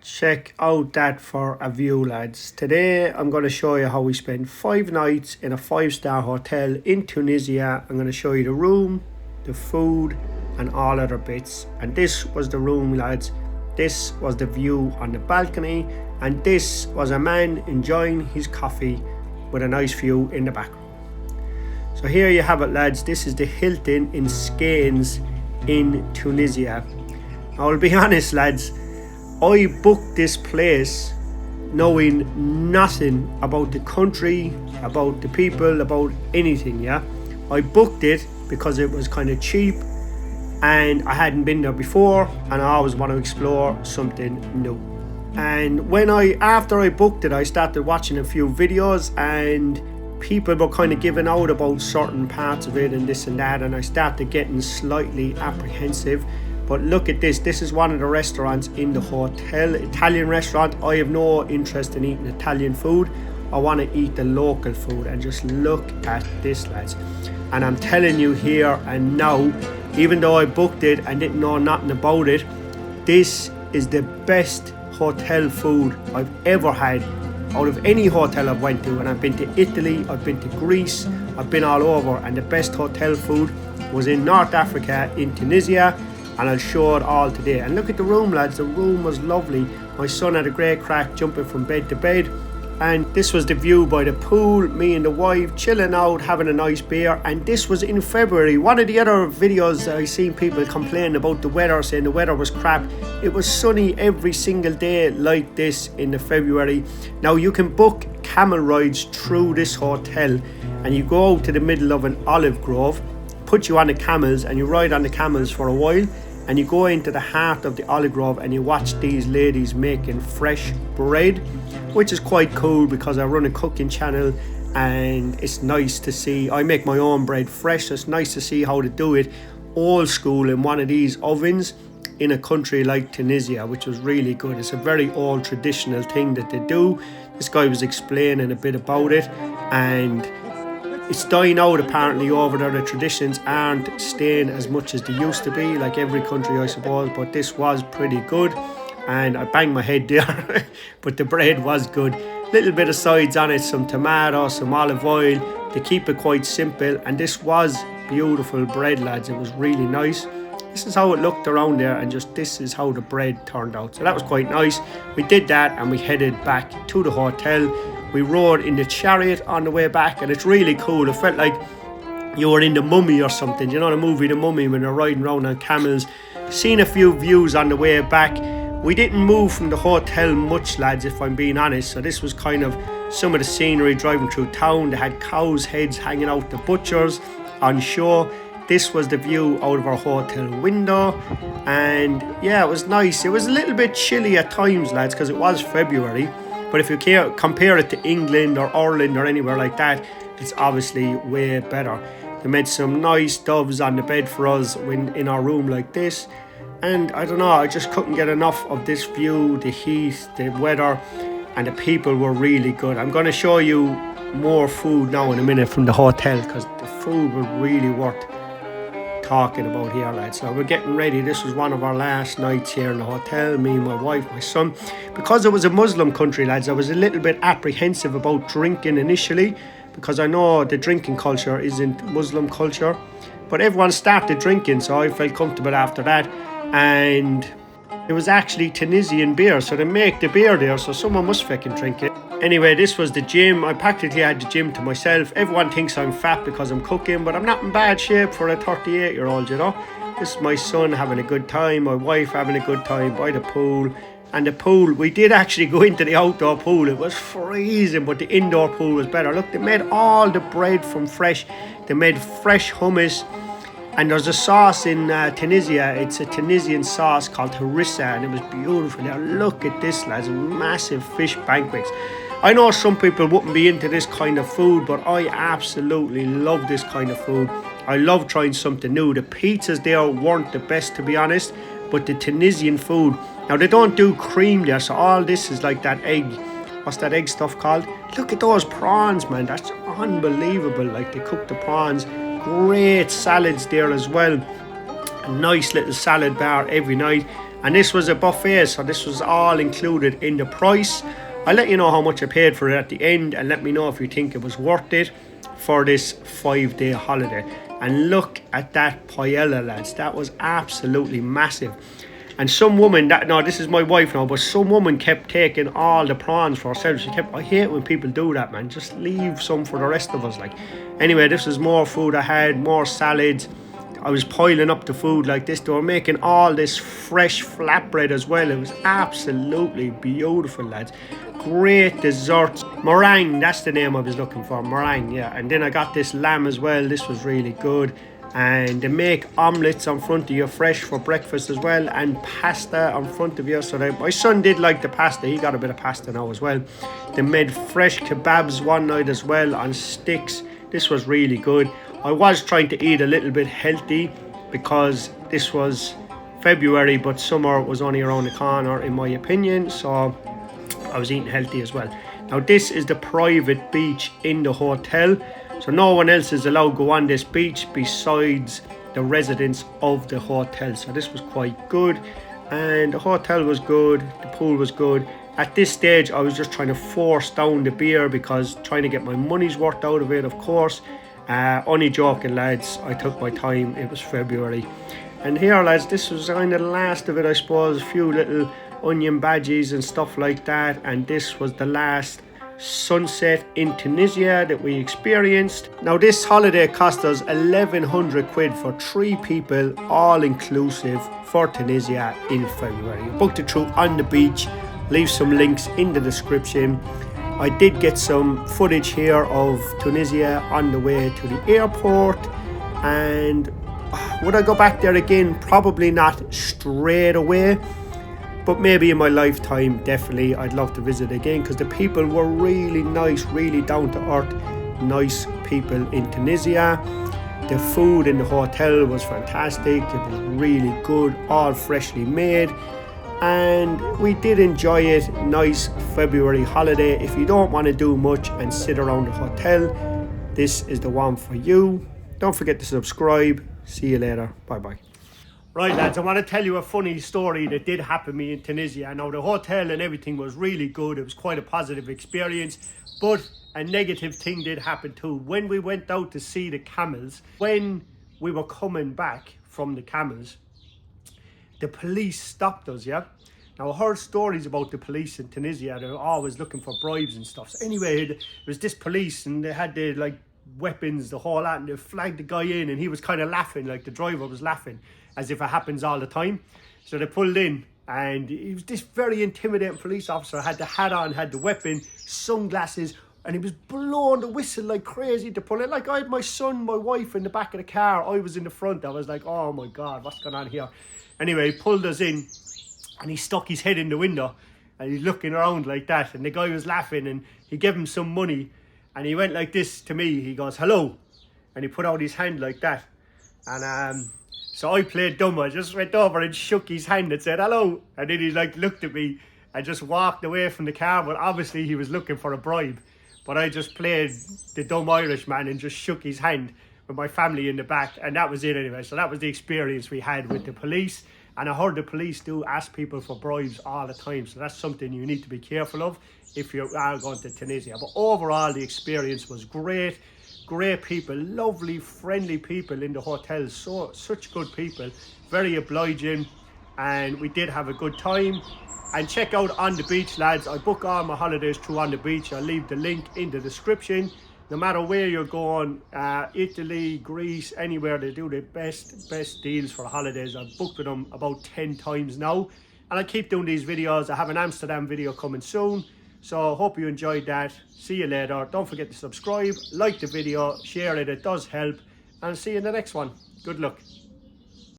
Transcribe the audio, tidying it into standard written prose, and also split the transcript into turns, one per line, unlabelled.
Check out that for a view, lads. Today I'm going to show you how we spent 5 nights in a 5-star hotel in Tunisia. I'm going to show you the room, the food and all other bits. And this was the room, lads. This was the view on the balcony, and this was a man enjoying his coffee with a nice view in the background. So here you have it, lads. This is the Hilton in Skanes in Tunisia. I'll be honest, lads, I booked this place knowing nothing about the country, about the people, about anything, yeah. I booked it because it was kind of cheap and I hadn't been there before and I always want to explore something new. And after I booked it, I started watching a few videos and people were kind of giving out about certain parts of it and this and that, and I started getting slightly apprehensive. But look at this. This is one of the restaurants in the hotel, Italian restaurant. I have no interest in eating Italian food. I want to eat the local food, and just look at this, lads. And I'm telling you here and now, even though I booked it and didn't know nothing about it, this is the best hotel food I've ever had out of any hotel I've went to. And I've been to Italy, I've been to Greece, I've been all over, and the best hotel food was in North Africa, in Tunisia. And I'll show it all today. And look at the room, lads. The room was lovely. My son had a great crack jumping from bed to bed. And this was the view by the pool. Me and the wife chilling out, having a nice beer. And this was in February. One of the other videos I seen people complain about the weather, saying the weather was crap. It was sunny every single day like this in the February. Now you can book camel rides through this hotel, and you go out to the middle of an olive grove, put you on the camels, and you ride on the camels for a while, and you go into the heart of the olive grove and you watch these ladies making fresh bread, which is quite cool because I run a cooking channel and it's nice to see. I make my own bread fresh, so it's nice to see how to do it old school in one of these ovens in a country like Tunisia, which was really good. It's a very old traditional thing that they do. This guy was explaining a bit about it, and it's dying out apparently over there. The traditions aren't staying as much as they used to be, like every country I suppose, but this was pretty good. And I banged my head there, but the bread was good. Little bit of sides on it, some tomato, some olive oil. They keep it quite simple, and this was beautiful bread, lads. It was really nice. This is how it looked around there, and just this is how the bread turned out. So that was quite nice. We did that and we headed back to the hotel. We rode in the chariot on the way back, and it's really cool. It felt like you were in The Mummy or something. You know the movie The Mummy, when they're riding around on camels. Seen a few views on the way back. We didn't move from the hotel much, lads, if I'm being honest. So this was kind of some of the scenery driving through town. They had cows' heads hanging out the butchers on show. This was the view out of our hotel window, and yeah, it was nice. It was a little bit chilly at times, lads, because it was February. But if you compare it to England or Ireland or anywhere like that, it's obviously way better. They made some nice doves on the bed for us in our room like this. And I don't know, I just couldn't get enough of this view, the heat, the weather, and the people were really good. I'm going to show you more food now in a minute from the hotel, because the food was really worth talking about here, lads. So we're getting ready. This was one of our last nights here in the hotel, me, my wife, my son. Because it was a Muslim country, lads, I was a little bit apprehensive about drinking initially, because I know the drinking culture isn't Muslim culture, but everyone started drinking, so I felt comfortable after that. And it was actually Tunisian beer, so they make the beer there, so someone must fucking drink it. Anyway, this was the gym. I practically had the gym to myself. Everyone thinks I'm fat because I'm cooking, but I'm not in bad shape for a 38-year-old, you know. This is my son having a good time, my wife having a good time by the pool. And the pool, we did actually go into the outdoor pool. It was freezing, but the indoor pool was better. Look, they made all the bread from fresh. They made fresh hummus. And there's a sauce in Tunisia. It's a Tunisian sauce called harissa, and it was beautiful. Now look at this, lads, massive fish banquets. I know some people wouldn't be into this kind of food, but I absolutely love this kind of food. I love trying something new. The pizzas there weren't the best, to be honest, but the Tunisian food. Now they don't do cream there, so all this is like that egg. What's that egg stuff called? Look at those prawns, man. That's unbelievable. Like, they cook the prawns. Great salads there as well. A nice little salad bar every night. And this was a buffet, so this was all included in the price. I'll let you know how much I paid for it at the end, and let me know if you think it was worth it for this 5-day holiday. And look at that paella, lads. That was absolutely massive. And some woman, this is my wife now, but some woman kept taking all the prawns for herself. I hate when people do that, man. Just leave some for the rest of us. Like, anyway, this was more food I had, more salads. I was piling up the food like this. They were making all this fresh flatbread as well. It was absolutely beautiful, lads. Great desserts. Meringue, that's the name I was looking for. Meringue, yeah. And then I got this lamb as well. This was really good. And they make omelets on front of you fresh for breakfast as well, and pasta on front of you. So my son did like the pasta. He got a bit of pasta now as well. They made fresh kebabs one night as well on sticks. This was really good. I was trying to eat a little bit healthy because this was February, but summer was only around the corner in my opinion, so I was eating healthy as well. Now this is the private beach in the hotel, so no one else is allowed to go on this beach besides the residents of the hotel. So this was quite good, and the hotel was good, the pool was good. At this stage I was just trying to force down the beer because trying to get my money's worth out of it, of course. Only joking, lads, I took my time. It was February. And here, lads, this was kind of the last of it, I suppose. A few little onion badges and stuff like that. And this was the last sunset in Tunisia that we experienced. Now this holiday cost us 1,100 quid for 3 people, all inclusive, for Tunisia in February. Booked it through On the Beach. Leave some links in the description. I did get some footage here of Tunisia on the way to the airport, and would I go back there again? Probably not straight away, but maybe in my lifetime, definitely I'd love to visit again, because the people were really nice, really down to earth, nice people in Tunisia. The food in the hotel was fantastic. It was really good, all freshly made. And we did enjoy it. Nice February holiday. If you don't want to do much and sit around the hotel, this is the one for you. Don't forget to subscribe. See you later. Bye bye. Right, lads, I want to tell you a funny story that did happen to me in Tunisia. Now the hotel and everything was really good. It was quite a positive experience, but a negative thing did happen too. When we went out to see the camels, when we were coming back from the camels, the police stopped us, yeah? Now, I heard stories about the police in Tunisia. They're always looking for bribes and stuff. So anyway, there was this police, and they had the, like, weapons, the whole lot, and they flagged the guy in, and he was kind of laughing, like the driver was laughing, as if it happens all the time. So they pulled in, and he was this very intimidating police officer, had the hat on, had the weapon, sunglasses, and he was blowing the whistle like crazy to pull it. Like, I had my son, my wife in the back of the car. I was in the front. I was like, oh my God, what's going on here? Anyway, he pulled us in, and he stuck his head in the window, and he's looking around like that, and the guy was laughing, and he gave him some money, and he went like this to me. He goes, hello, and he put out his hand like that, and so I played dumb. I just went over and shook his hand and said hello, and then he like looked at me and just walked away from the car. But obviously he was looking for a bribe, but I just played the dumb Irishman and just shook his hand with my family in the back, and that was it anyway. So that was the experience we had with the police. And I heard the police do ask people for bribes all the time, so that's something you need to be careful of if you are going to Tunisia. But overall, the experience was great. Great people, lovely, friendly people in the hotel. Such good people, very obliging, and we did have a good time. And check out On the Beach, lads. I book all my holidays through On the Beach. I'll leave the link in the description. No matter where you're going, Italy, Greece, anywhere, they do the best deals for holidays. I've booked with them about 10 times now, and I keep doing these videos. I have an Amsterdam video coming soon, so I hope you enjoyed that. See you later. Don't forget to subscribe, like the video, share it, it does help, and see you in the next one. Good luck.